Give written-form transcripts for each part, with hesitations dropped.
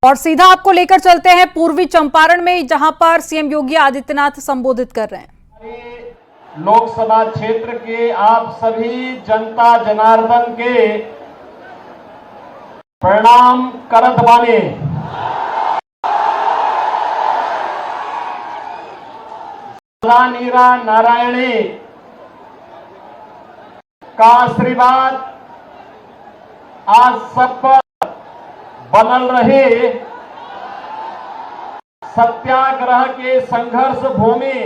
और सीधा आपको लेकर चलते हैं पूर्वी चंपारण में, जहां पर सीएम योगी आदित्यनाथ संबोधित कर रहे हैं। लोकसभा क्षेत्र के आप सभी जनता जनार्दन के प्रणाम करत बाने। नीरा नारायणी का आशीर्वाद आज सब पर बनल रहे। सत्याग्रह के संघर्ष भूमि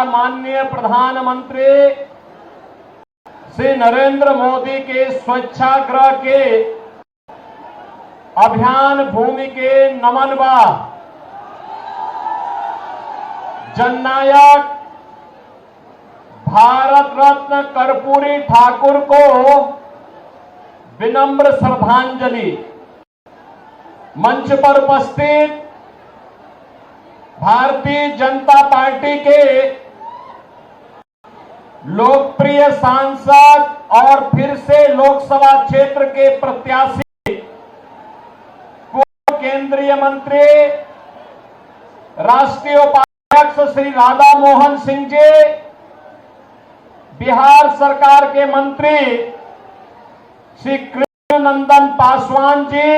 माननीय प्रधानमंत्री श्री नरेंद्र मोदी के स्वच्छाग्रह के अभियान भूमि के नमन बा। जननायक भारत रत्न कर्पूरी ठाकुर को विनम्र श्रद्धांजलि। मंच पर उपस्थित भारतीय जनता पार्टी के लोकप्रिय सांसद और फिर से लोकसभा क्षेत्र के प्रत्याशी पूर्व केंद्रीय मंत्री राष्ट्रीय उपाध्यक्ष श्री राधा मोहन सिंह जी, बिहार सरकार के मंत्री श्री कृष्णनंदन पासवान जी,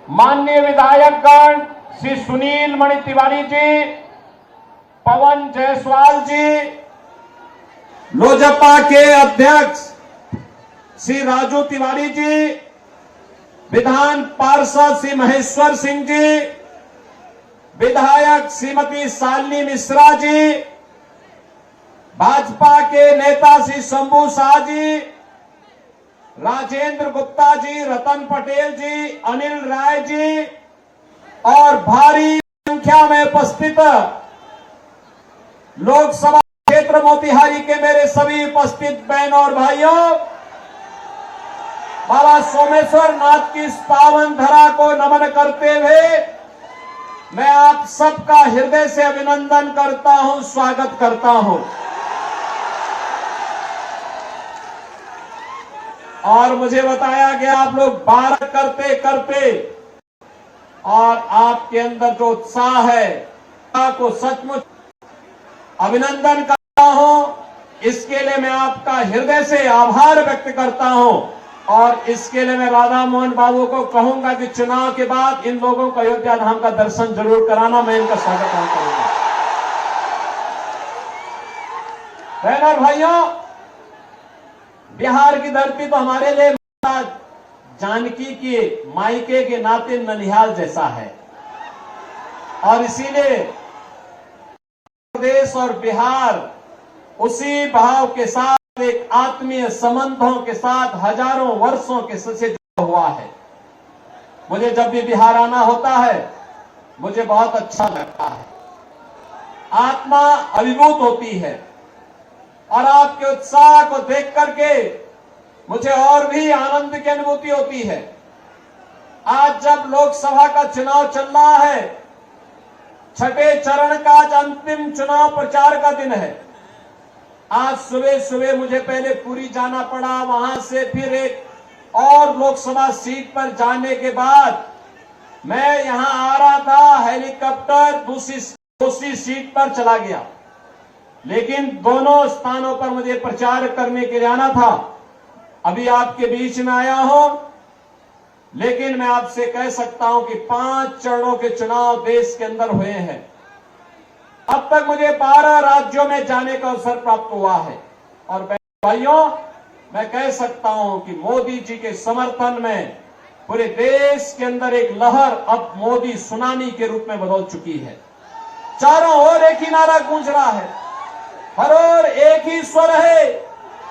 माननीय विधायकगण श्री सुनील मणि तिवारी जी, पवन जायसवाल जी, लोजपा के अध्यक्ष श्री राजू तिवारी जी, विधान पार्षद श्री महेश्वर सिंह जी, विधायक श्रीमती शालिनी मिश्रा जी, भाजपा के नेता श्री शंभू शाह जी, राजेंद्र गुप्ता जी, रतन पटेल जी, अनिल राय जी और भारी संख्या में उपस्थित लोकसभा क्षेत्र मोतिहारी के मेरे सभी उपस्थित बहन और भाइयों, बाबा सोमेश्वर नाथ की इस पावन धरा को नमन करते हुए मैं आप सबका हृदय से अभिनंदन करता हूं, स्वागत करता हूं। और मुझे बताया गया आप लोग 12 करते करते और आपके अंदर जो उत्साह है आपको सचमुच अभिनंदन करता हूं। इसके लिए मैं आपका हृदय से आभार व्यक्त करता हूं और इसके लिए मैं राधा मोहन बाबू को कहूंगा कि चुनाव के बाद इन लोगों को अयोध्या धाम का दर्शन जरूर कराना, मैं इनका स्वागत करूंगा। बहन और भाइयों, बिहार की धरती तो हमारे लिए माता जानकी के मायके के नाते ननिहाल जैसा है और इसीलिए प्रदेश और बिहार उसी भाव के साथ एक आत्मीय संबंधों के साथ हजारों वर्षों के से जुड़ा हुआ है। मुझे जब भी बिहार आना होता है मुझे बहुत अच्छा लगता है, आत्मा अभिभूत होती है और आपके उत्साह को देख करके मुझे और भी आनंद की अनुभूति होती है। आज जब लोकसभा का चुनाव चल रहा है, छठे चरण का आज अंतिम चुनाव प्रचार का दिन है। आज सुबह सुबह मुझे पहले पुरी जाना पड़ा, वहां से फिर एक और लोकसभा सीट पर जाने के बाद मैं यहां आ रहा था, हेलीकॉप्टर दूसरी सीट पर चला गया। लेकिन दोनों स्थानों पर मुझे प्रचार करने के लिए आना था। अभी आपके बीच में आया हूं, लेकिन मैं आपसे कह सकता हूं कि 5 चरणों के चुनाव देश के अंदर हुए हैं। अब तक मुझे 12 राज्यों में जाने का अवसर प्राप्त हुआ है और भाइयों, मैं कह सकता हूं कि मोदी जी के समर्थन में पूरे देश के अंदर एक लहर अब मोदी सुनामी के रूप में बदल चुकी है। चारों ओर एक ही नारा गूंज रहा है, हर ओर एक ही स्वर है,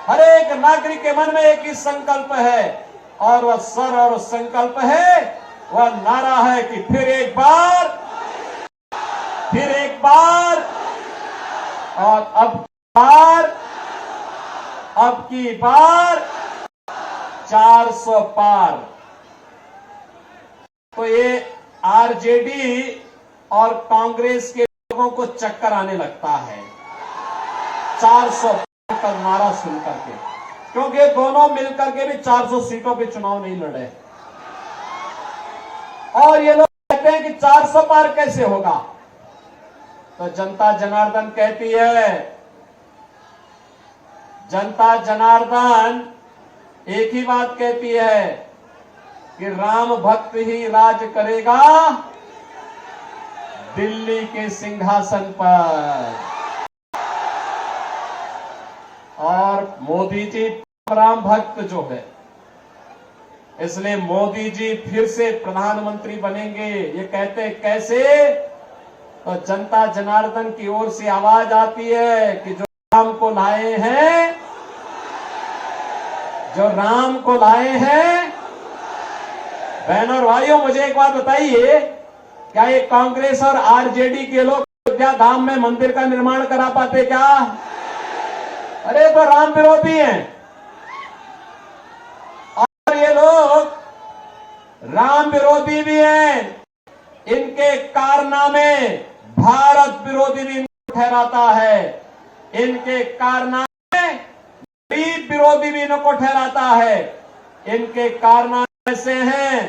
हर एक नागरिक के मन में एक ही संकल्प है और वह स्वर और संकल्प है, वह नारा है कि फिर एक बार और अब की बार 400 पार। तो ये आरजेडी और कांग्रेस के लोगों को चक्कर आने लगता है 400 का नारा सुन करके, क्योंकि दोनों मिलकर के भी 400 सीटों पे चुनाव नहीं लड़े। और ये लोग कहते हैं कि 400 पार कैसे होगा। तो जनता जनार्दन कहती है, जनता जनार्दन एक ही बात कहती है कि राम भक्त ही राज करेगा दिल्ली के सिंहासन पर। और मोदी जी राम भक्त जो है, इसलिए मोदी जी फिर से प्रधानमंत्री बनेंगे। ये कहते कैसे? तो जनता जनार्दन की ओर से आवाज आती है कि जो राम को लाए हैं, जो राम को लाए हैं। बहनों और भाइयों, मुझे एक बात बताइए, क्या ये कांग्रेस और आरजेडी के लोग अयोध्या धाम में मंदिर का निर्माण करा पाते क्या? अरे तो राम विरोधी हैं। और ये लोग राम विरोधी भी हैं, इनके कारनामे भारत विरोधी भी ठहराता है। इनके कारनामे गरीब विरोधी भी इनको ठहराता है। इनके कारनामे ऐसे हैं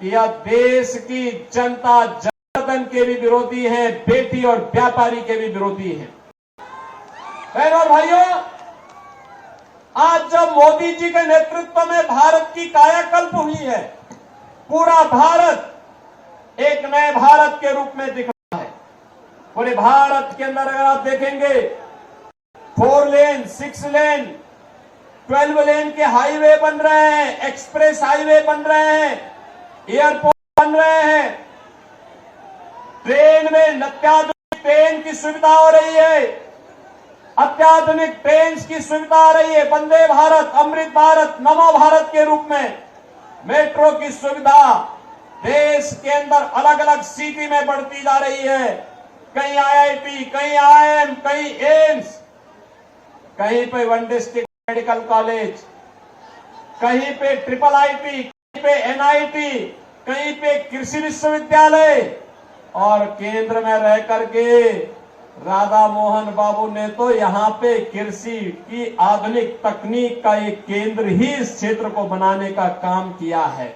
कि यह देश की जनता जनार्दन के भी विरोधी हैं, बेटी और व्यापारी के भी विरोधी हैं। बहनों और भाइयों, आज जब मोदी जी के नेतृत्व में भारत की कायाकल्प हुई है, पूरा भारत एक नए भारत के रूप में दिख रहा है। पूरे भारत के अंदर अगर आप देखेंगे 4 लेन, 6 लेन, 12 लेन के हाईवे बन रहे हैं, एक्सप्रेस हाईवे बन रहे हैं, एयरपोर्ट बन रहे हैं, ट्रेन में अत्याधुनिक ट्रेन की सुविधा हो रही है, अत्याधुनिक ट्रेन की सुविधा आ रही है। वंदे भारत, अमृत भारत, नमो भारत के रूप में मेट्रो की सुविधा देश के अंदर अलग अलग सिटी में बढ़ती जा रही है। कहीं आईआईटी, कहीं आईआईएम, कहीं एम्स, कहीं पे वन डिस्ट्रिक्ट मेडिकल कॉलेज, कहीं पे ट्रिपल आईटी, कहीं पे एनआईटी, कहीं पे कृषि विश्वविद्यालय। और केंद्र में रह करके राधा मोहन बाबू ने तो यहां पे कृषि की आधुनिक तकनीक का एक केंद्र ही इस क्षेत्र को बनाने का काम किया है।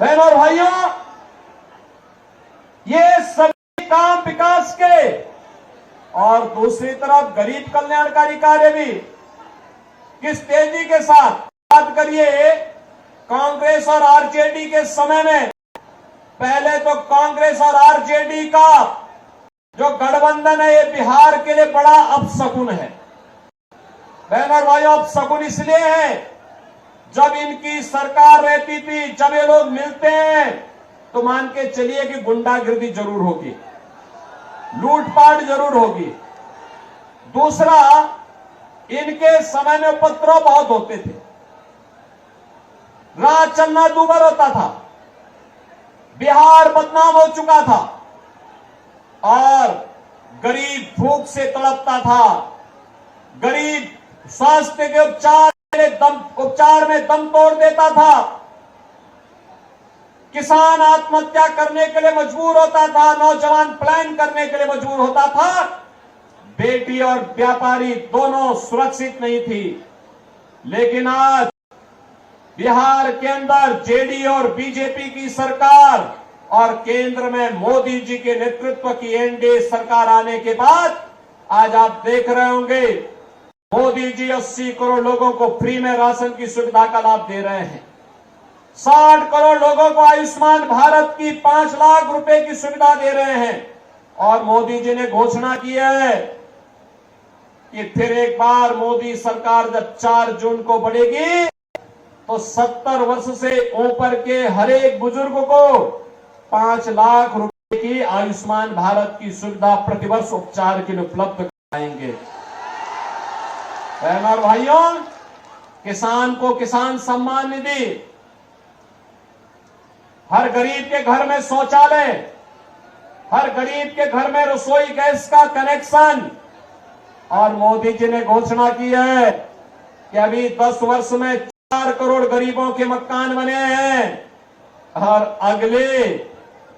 बहनों और भाइयों, ये सभी काम विकास के, और दूसरी तरफ गरीब कल्याणकारी कार्य भी किस तेजी के साथ। बात करिए कांग्रेस और आरजेडी के समय में, पहले तो कांग्रेस और आरजेडी का जो गठबंधन है ये बिहार के लिए बड़ा अपशकुन है। बहनों और भाइयों, अपशकुन इसलिए है, जब इनकी सरकार रहती थी, जब ये लोग मिलते हैं तो मान के चलिए कि गुंडागिर्दी जरूर होगी, लूटपाट जरूर होगी। दूसरा, इनके समय में उपद्रव बहुत होते थे, राज चलना दूभर होता था, बिहार बदनाम हो चुका था और गरीब भूख से तड़पता था, गरीब स्वास्थ्य के उपचार में दम तोड़ देता था, किसान आत्महत्या करने के लिए मजबूर होता था, नौजवान प्लान करने के लिए मजबूर होता था, बेटी और व्यापारी दोनों सुरक्षित नहीं थी। लेकिन आज बिहार के अंदर जेडीयू और बीजेपी की सरकार और केंद्र में मोदी जी के नेतृत्व की एनडीए सरकार आने के बाद आज आप देख रहे होंगे मोदी जी 80 करोड़ लोगों को फ्री में राशन की सुविधा का लाभ दे रहे हैं। 60 करोड़ लोगों को आयुष्मान भारत की 5 लाख रुपए की सुविधा दे रहे हैं। और मोदी जी ने घोषणा की है कि फिर एक बार मोदी सरकार जब 4 जून को बढ़ेगी तो 70 वर्ष से ऊपर के हर एक बुजुर्ग को 5 लाख रुपए की आयुष्मान भारत की सुविधा प्रतिवर्ष उपचार के लिए उपलब्ध कराएंगे। बहनों और भाइयों, किसान को किसान सम्मान निधि, हर गरीब के घर में शौचालय, हर गरीब के घर में रसोई गैस का कनेक्शन। और मोदी जी ने घोषणा की है कि अभी 10 वर्ष में 4 करोड़ गरीबों के मकान बने हैं और अगले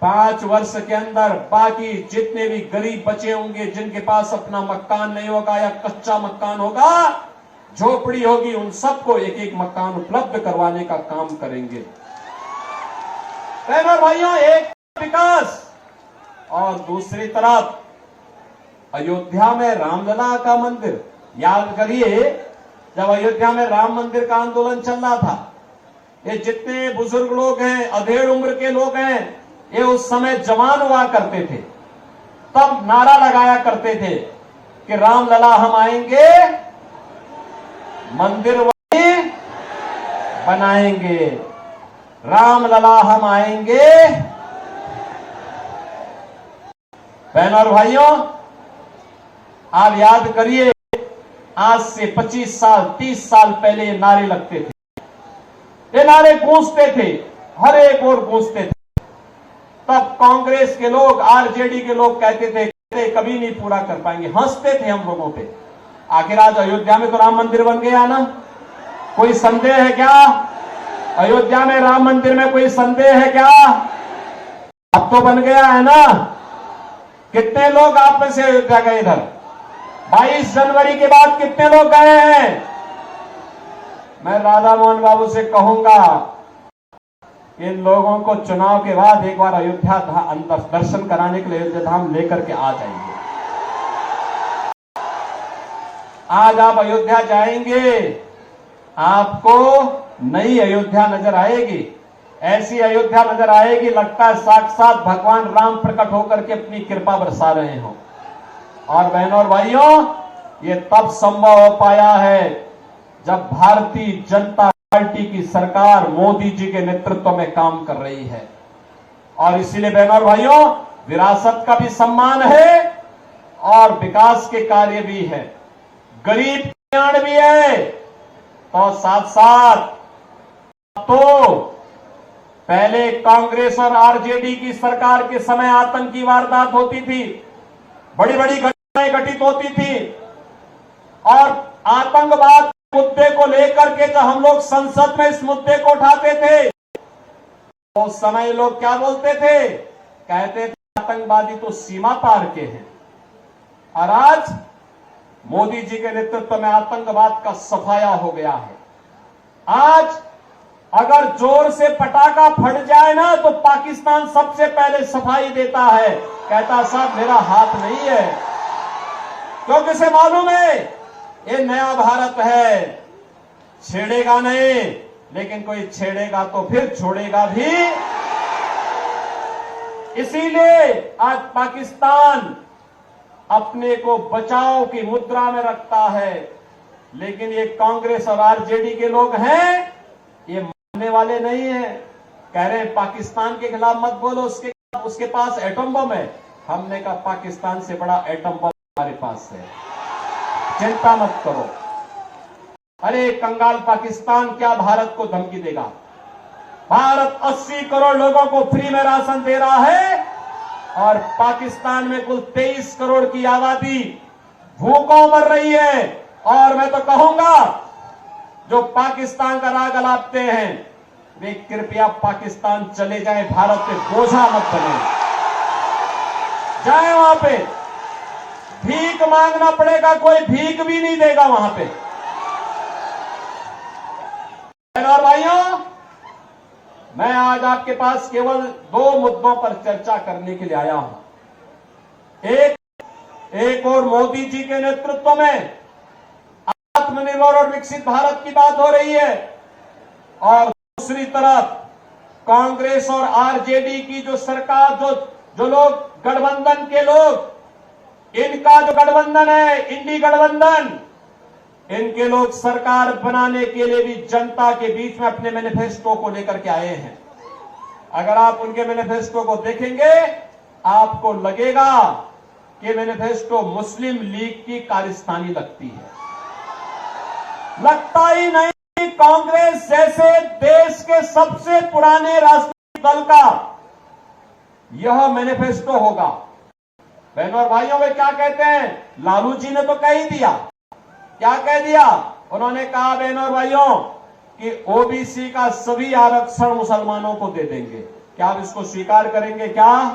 5 वर्ष के अंदर बाकी जितने भी गरीब बचे होंगे, जिनके पास अपना मकान नहीं होगा या कच्चा मकान होगा, झोपड़ी होगी, उन सबको एक एक मकान उपलब्ध करवाने का काम करेंगे। बहनों और भाइयों, एक विकास और दूसरी तरफ अयोध्या में रामलला का मंदिर। याद करिए, जब अयोध्या में राम मंदिर का आंदोलन चल रहा था, ये जितने बुजुर्ग लोग हैं, अधेड़ उम्र के लोग हैं, ये उस समय जवान हुआ करते थे, तब नारा लगाया करते थे कि रामलला हम आएंगे, मंदिर वही बनाएंगे, रामलला हम आएंगे। बहनों और भाइयों, आप याद करिए, आज से 25 साल 30 साल पहले ये नारे लगते थे, ये नारे गूंजते थे, हर एक ओर गूंजते थे। तब कांग्रेस के लोग, आरजेडी के लोग कहते थे कभी नहीं पूरा कर पाएंगे, हंसते थे हम लोगों पे। आखिर आज अयोध्या में तो राम मंदिर बन गया ना, कोई संदेह है क्या? अयोध्या में राम मंदिर में कोई संदेह है क्या? अब तो बन गया है ना। कितने लोग आप में से अयोध्या गए इधर? 22 जनवरी के बाद कितने लोग गए हैं? मैं राधा मोहन बाबू से कहूंगा, इन लोगों को चुनाव के बाद एक बार अयोध्या अंदर दर्शन कराने के लिए अयोध्या धाम लेकर के आ जाएंगे। आज आप अयोध्या जाएंगे, आपको नई अयोध्या नजर आएगी, ऐसी अयोध्या नजर आएगी, लगता है साक्षात भगवान राम प्रकट होकर के अपनी कृपा बरसा रहे हो। और बहनों और भाइयों, ये तब संभव हो पाया है जब भारतीय जनता पार्टी की सरकार मोदी जी के नेतृत्व में काम कर रही है। और इसीलिए बहनों और भाइयों, विरासत का भी सम्मान है और विकास के कार्य भी है, गरीब कल्याण भी है। तो साथ साथ तो पहले कांग्रेस और आरजेडी की सरकार के समय आतंकी वारदात होती थी, बड़ी बड़ी घटनाएं घटित होती थी, और आतंकवाद मुद्दे को लेकर के जब हम लोग संसद में इस मुद्दे को उठाते थे, तो उस समय लोग क्या बोलते थे? कहते थे आतंकवादी तो सीमा पार के हैं। और आज मोदी जी के नेतृत्व में आतंकवाद का सफाया हो गया है। आज अगर जोर से पटाखा फट जाए ना, तो पाकिस्तान सबसे पहले सफाई देता है, कहता साहब मेरा हाथ नहीं है, क्योंकि उसे मालूम है ये नया भारत है, छेड़ेगा नहीं, लेकिन कोई छेड़ेगा तो फिर छोड़ेगा भी। इसीलिए आज पाकिस्तान अपने को बचाव की मुद्रा में रखता है, लेकिन ये कांग्रेस और आरजेडी के लोग हैं, ये मानने वाले नहीं है। कह रहे हैं पाकिस्तान के खिलाफ मत बोलो, उसके पास एटम बम है। हमने कहा पाकिस्तान से बड़ा एटम बम हमारे पास है, चिंता मत करो। अरे कंगाल पाकिस्तान क्या भारत को धमकी देगा? भारत 80 करोड़ लोगों को फ्री में राशन दे रहा है, और पाकिस्तान में कुल 23 करोड़ की आबादी भूखों मर रही है। और मैं तो कहूंगा, जो पाकिस्तान का राग अलापते हैं, वे कृपया पाकिस्तान चले जाएं, भारत पे बोझा मत बने। जाए वहां पे, भीख मांगना पड़ेगा, कोई भीख भी नहीं देगा वहां पे। और भाइयों, मैं आज आपके पास केवल 2 मुद्दों पर चर्चा करने के लिए आया हूं। एक और मोदी जी के नेतृत्व में आत्मनिर्भर और विकसित भारत की बात हो रही है, और दूसरी तरफ कांग्रेस और आरजेडी की जो सरकार, जो लोग गठबंधन के लोग, इनका जो गठबंधन है, इंडी गठबंधन, इनके लोग सरकार बनाने के लिए भी जनता के बीच में अपने मैनिफेस्टो को लेकर के आए हैं। अगर आप उनके मैनिफेस्टो को देखेंगे, आपको लगेगा कि मैनिफेस्टो मुस्लिम लीग की कारस्तानी लगती है। लगता ही नहीं। कांग्रेस जैसे देश के सबसे पुराने राजनीतिक दल का यह मैनिफेस्टो होगा। बहनों और भाइयों, वे क्या कहते हैं? लालू जी ने तो कह ही दिया। क्या कह दिया? उन्होंने कहा बहनों और भाइयों कि ओबीसी का सभी आरक्षण मुसलमानों को दे देंगे। क्या आप इसको स्वीकार करेंगे? क्या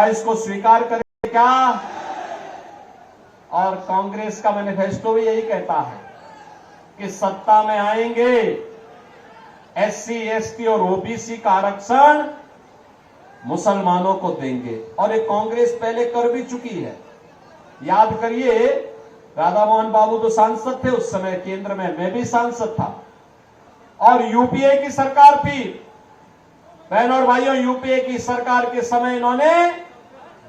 इसको स्वीकार करेंगे क्या? और कांग्रेस का मैनिफेस्टो भी यही कहता है कि सत्ता में आएंगे SC, ST और OBC का आरक्षण मुसलमानों को देंगे। और ये कांग्रेस पहले कर भी चुकी है। याद करिए, राधा मोहन बाबू तो सांसद थे उस समय केंद्र में, मैं भी सांसद था, और यूपीए की सरकार थी। बहन और भाइयों, यूपीए की सरकार के समय इन्होंने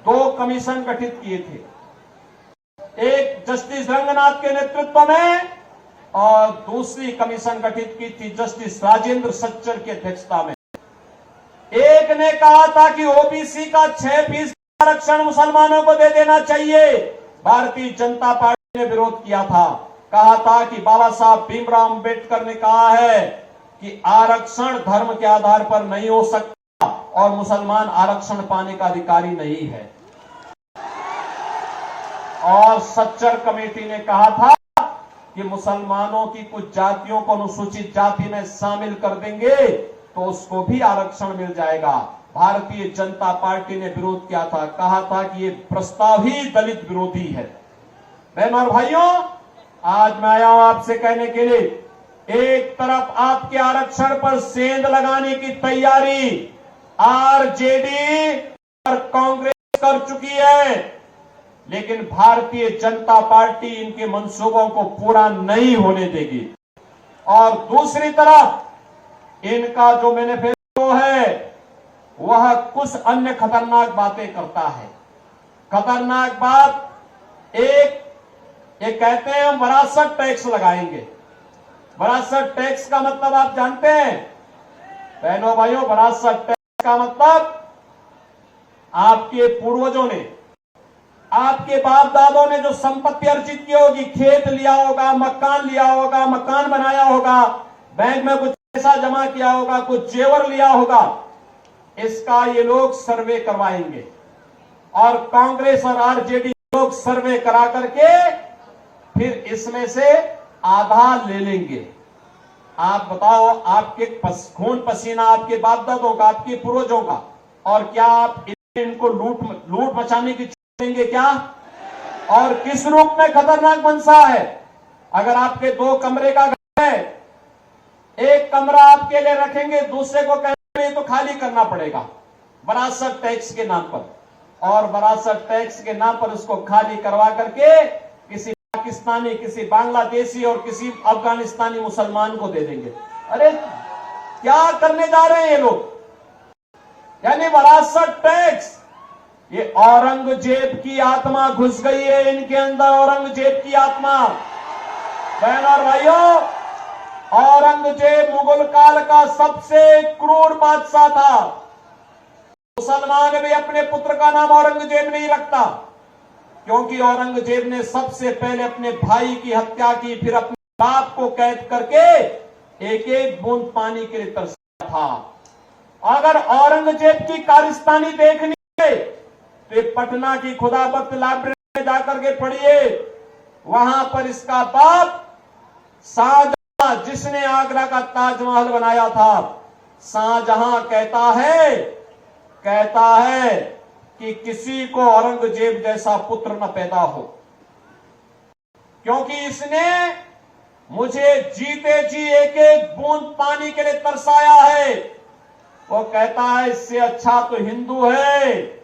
2 कमीशन गठित किए थे, एक जस्टिस रंगनाथ के नेतृत्व में और दूसरी कमीशन गठित की थी जस्टिस राजेंद्र सच्चर की अध्यक्षता में। एक ने कहा था कि ओबीसी का 6% आरक्षण मुसलमानों को दे देना चाहिए। भारतीय जनता पार्टी ने विरोध किया था, कहा था कि बाबा साहब भीमराव अंबेडकर ने कहा है कि आरक्षण धर्म के आधार पर नहीं हो सकता और मुसलमान आरक्षण पाने का अधिकारी नहीं है। और सच्चर कमेटी ने कहा था कि मुसलमानों की कुछ जातियों को अनुसूचित जाति में शामिल कर देंगे तो उसको भी आरक्षण मिल जाएगा। भारतीय जनता पार्टी ने विरोध किया था, कहा था कि ये प्रस्ताव ही दलित विरोधी है। बहन और भाइयों, आज मैं आया हूं आपसे कहने के लिए, एक तरफ आपके आरक्षण पर सेंध लगाने की तैयारी आरजेडी और कांग्रेस कर चुकी है, लेकिन भारतीय जनता पार्टी इनके मंसूबों को पूरा नहीं होने देगी। और दूसरी तरफ इनका जो मैनिफेस्टो है वह कुछ अन्य खतरनाक बातें करता है। खतरनाक बात एक, ये कहते हैं हम विरासत टैक्स लगाएंगे। विरासत टैक्स का मतलब आप जानते हैं बहनों भाइयों, विरासत टैक्स का मतलब आपके पूर्वजों ने, आपके बाप दादों ने जो संपत्ति अर्जित की होगी, खेत लिया होगा, मकान लिया होगा, मकान बनाया होगा, बैंक में कुछ पैसा जमा किया होगा, कुछ जेवर लिया होगा, इसका ये लोग सर्वे करवाएंगे। और कांग्रेस और आरजेडी लोग सर्वे करा करके फिर इसमें से आधा ले लेंगे। आप बताओ, आपके खून पसीना आपके बाप दादों का, आपके पूर्वजों का, और क्या आप इनको लूट मचाने की देंगे क्या? और किस रूप में खतरनाक मनसा है? अगर आपके 2 कमरे का घर है, एक कमरा आपके लिए रखेंगे, दूसरे को कहेंगे तो खाली करना पड़ेगा विरासत टैक्स के नाम पर, और विरासत टैक्स के नाम पर उसको खाली करवा करके किसी पाकिस्तानी, किसी बांग्लादेशी और किसी अफगानिस्तानी मुसलमान को दे देंगे। अरे क्या करने जा रहे हैं ये लोग? यानी विरासत टैक्स, ये औरंगजेब की आत्मा घुस गई है इनके अंदर, औरंगजेब की आत्मा। बहन और भाइयों, औरंगजेब मुगल काल का सबसे क्रूर बादशाह था। मुसलमान भी अपने पुत्र का नाम औरंगजेब नहीं रखता, क्योंकि औरंगजेब ने सबसे पहले अपने भाई की हत्या की, फिर अपने बाप को कैद करके एक एक बूंद पानी के लिए तरसाया था। अगर औरंगजेब की कारस्तानी देखनी है तो पटना की खुदाबख्त लाइब्रेरी में जाकर के पढ़िए। वहां पर इसका बाप शाहजहां, जिसने आगरा का ताजमहल बनाया था, शाहजहां कहता है कि किसी को औरंगजेब जैसा पुत्र न पैदा हो, क्योंकि इसने मुझे जीते जी एक एक बूंद पानी के लिए तरसाया है। वो कहता है इससे अच्छा तो हिंदू है,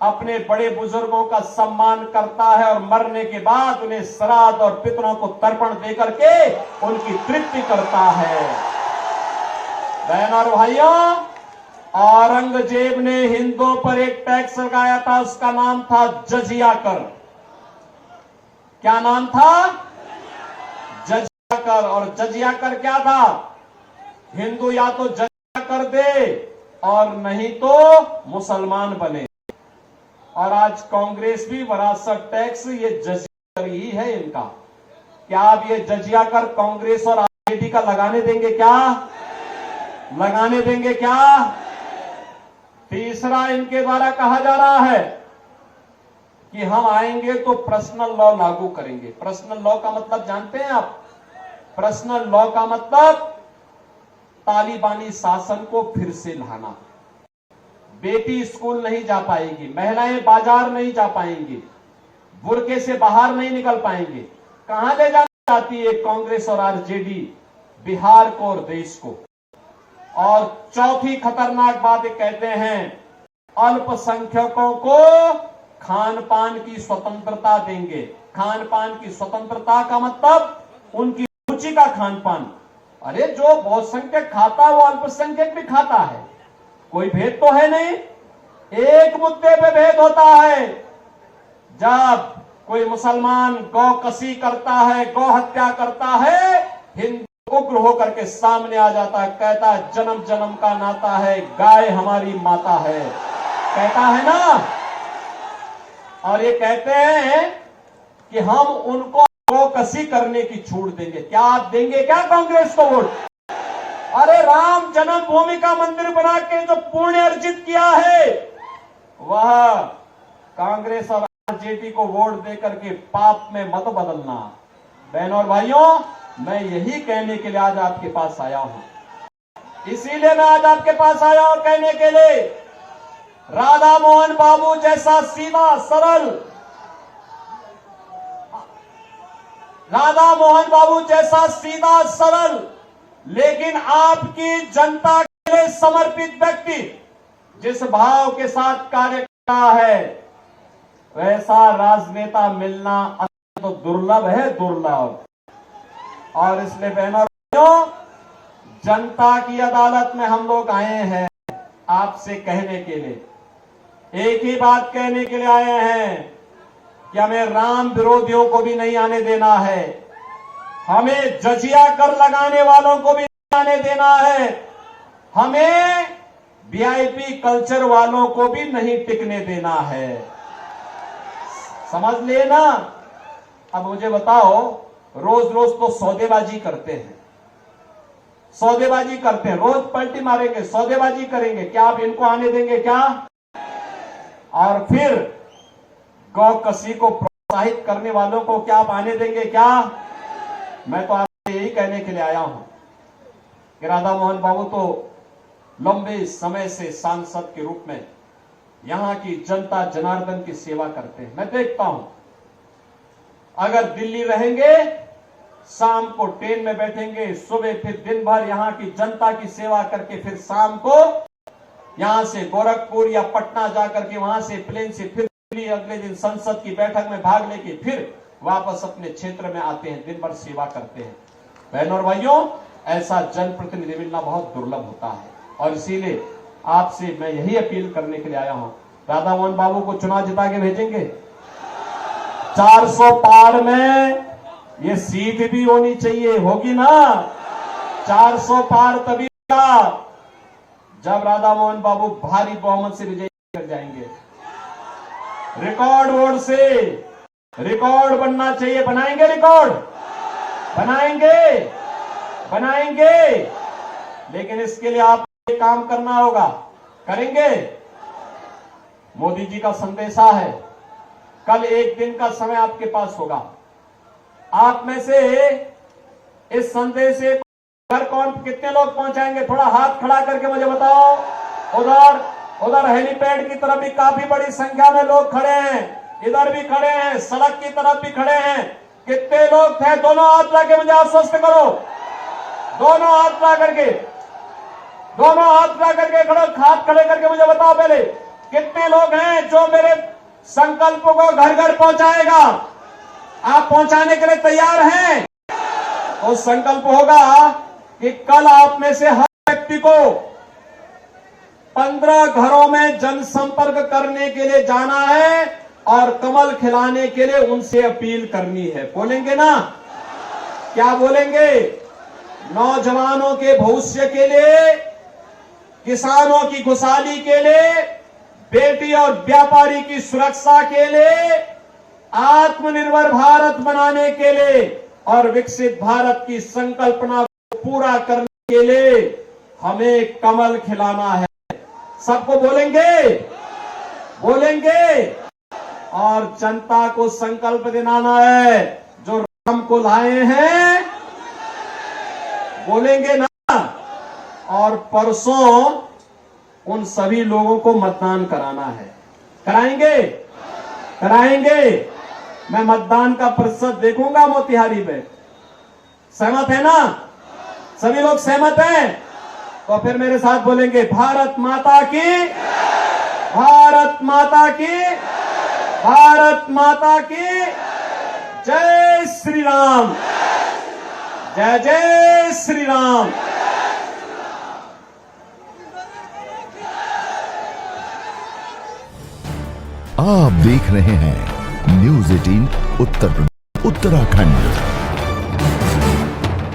अपने बड़े बुजुर्गों का सम्मान करता है और मरने के बाद उन्हें श्राद्ध और पितरों को तर्पण देकर के उनकी तृप्ति करता है। बहन और भाइयों, औरंगजेब ने हिंदुओं पर एक टैक्स लगाया था, उसका नाम था जजिया कर। क्या नाम था? जजिया कर। और जजिया कर क्या था? हिंदू या तो जजिया कर दे और नहीं तो मुसलमान बने। और आज कांग्रेस भी विरासत टैक्स, ये जजिया कर ही है इनका। क्या आप ये जजिया कर कांग्रेस और आरजेडी का लगाने देंगे क्या? लगाने देंगे क्या? तीसरा, इनके द्वारा कहा जा रहा है कि हम आएंगे तो पर्सनल लॉ लागू करेंगे। पर्सनल लॉ का मतलब जानते हैं आप? पर्सनल लॉ का मतलब तालिबानी शासन को फिर से लाना। बेटी स्कूल नहीं जा पाएगी, महिलाएं बाजार नहीं जा पाएंगी, बुर्के से बाहर नहीं निकल पाएंगे। कहां ले जाना चाहती है कांग्रेस और आरजेडी? बिहार को और देश को। और चौथी खतरनाक बात ये कहते हैं अल्पसंख्यकों को खान पान की स्वतंत्रता देंगे। खान पान की स्वतंत्रता का मतलब उनकी रुचि का खान पान। अरे जो बहुसंख्यक खाता है वो अल्पसंख्यक भी खाता है, कोई भेद तो है नहीं। एक मुद्दे पे भेद होता है, जब कोई मुसलमान गौ कसी करता है, गौ हत्या करता है, हिंदू उग्र होकर के सामने आ जाता है, कहता है जन्म जन्म का नाता है, गाय हमारी माता है, कहता है ना। और ये कहते हैं कि हम उनको गौ कसी करने की छूट देंगे। क्या आप देंगे क्या कांग्रेस को वोट? अरे राम जन्मभूमि का मंदिर बना के जो पुण्य अर्जित किया है, वह कांग्रेस और आरजेडी को वोट देकर के पाप में मत बदलना। बहनों और भाइयों, मैं यही कहने के लिए आज आपके पास आया हूं। इसीलिए मैं आज आपके पास आया हूं कहने के लिए, राधा मोहन बाबू जैसा सीधा सरल, राधा मोहन बाबू जैसा सीधा सरल लेकिन आपकी जनता के लिए समर्पित व्यक्ति जिस भाव के साथ कार्य करता है, वैसा राजनेता मिलना तो दुर्लभ है, दुर्लभ। और इसलिए बहनों भाइयों, जनता की अदालत में हम लोग आए हैं आपसे कहने के लिए, एक ही बात कहने के लिए आए हैं कि हमें राम विरोधियों को भी नहीं आने देना है, हमें जजिया कर लगाने वालों को भी नहीं आने देना है, हमें वीआईपी कल्चर वालों को भी नहीं टिकने देना है। समझ लिए ना? अब मुझे बताओ, रोज रोज तो सौदेबाजी करते हैं, सौदेबाजी करते हैं, रोज पलटी मारेंगे, सौदेबाजी करेंगे, क्या आप इनको आने देंगे क्या? और फिर गौ कसी को प्रोत्साहित करने वालों को क्या आप आने देंगे क्या? मैं तो आपसे यही कहने के लिए आया हूं कि राधा मोहन बाबू तो लंबे समय से सांसद के रूप में यहां की जनता जनार्दन की सेवा करते हैं। मैं देखता हूं, अगर दिल्ली रहेंगे, शाम को ट्रेन में बैठेंगे, सुबह फिर दिन भर यहां की जनता की सेवा करके फिर शाम को यहां से गोरखपुर या पटना जाकर के वहां से प्लेन से फिर दिल्ली, अगले दिन संसद की बैठक में भाग लेके फिर वापस अपने क्षेत्र में आते हैं, दिन भर सेवा करते हैं। बहनों और भाइयों, ऐसा जनप्रतिनिधि मिलना बहुत दुर्लभ होता है और इसीलिए आपसे मैं यही अपील करने के लिए आया हूं, राधा मोहन बाबू को चुनाव जिता के भेजेंगे। 400 पार में ये सीट भी होनी चाहिए, होगी ना? 400 पार तभी होगा जब राधा मोहन बाबू भारी बहुमत से विजय कर जाएंगे। रिकॉर्ड वोट से रिकॉर्ड बनना चाहिए। बनाएंगे रिकॉर्ड? बनाएंगे, बनाएंगे। लेकिन इसके लिए आप काम करना होगा, करेंगे? मोदी जी का संदेशा है, कल एक दिन का समय आपके पास होगा। आप में से इस संदेश घर कौन कितने लोग पहुंचाएंगे? थोड़ा हाथ खड़ा करके मुझे बताओ। उधर हेलीपैड की तरफ भी काफी बड़ी संख्या में लोग खड़े हैं, इधर भी खड़े हैं, सड़क की तरफ भी खड़े हैं। कितने लोग थे? दोनों हाथ ला के मुझे आश्वस्त करो। दोनों हाथ ला करके, दोनों हाथ ला करके खड़ो, हाथ खड़े करके मुझे बताओ पहले कितने लोग हैं जो मेरे संकल्प को घर घर पहुंचाएगा? आप पहुंचाने के लिए तैयार हैं? तो संकल्प होगा कि कल आप में से हर व्यक्ति को 15 घरों में जनसंपर्क करने के लिए जाना है और कमल खिलाने के लिए उनसे अपील करनी है। बोलेंगे ना? क्या बोलेंगे? नौजवानों के भविष्य के लिए, किसानों की खुशहाली के लिए, बेटी और व्यापारी की सुरक्षा के लिए, आत्मनिर्भर भारत बनाने के लिए और विकसित भारत की संकल्पना को पूरा करने के लिए हमें कमल खिलाना है। सबको बोलेंगे? बोलेंगे? और जनता को संकल्प दिलाना है, जो राम को लाए हैं, बोलेंगे ना? और परसों उन सभी लोगों को मतदान कराना है। कराएंगे? कराएंगे। मैं मतदान का प्रतिशत देखूंगा मोतिहारी में। सहमत है ना? सभी लोग सहमत हैं? तो फिर मेरे साथ बोलेंगे भारत माता की, भारत माता की, भारत माता की जय श्री राम, जय जय श्री राम। आप देख रहे हैं न्यूज़ 18 उत्तराखंड।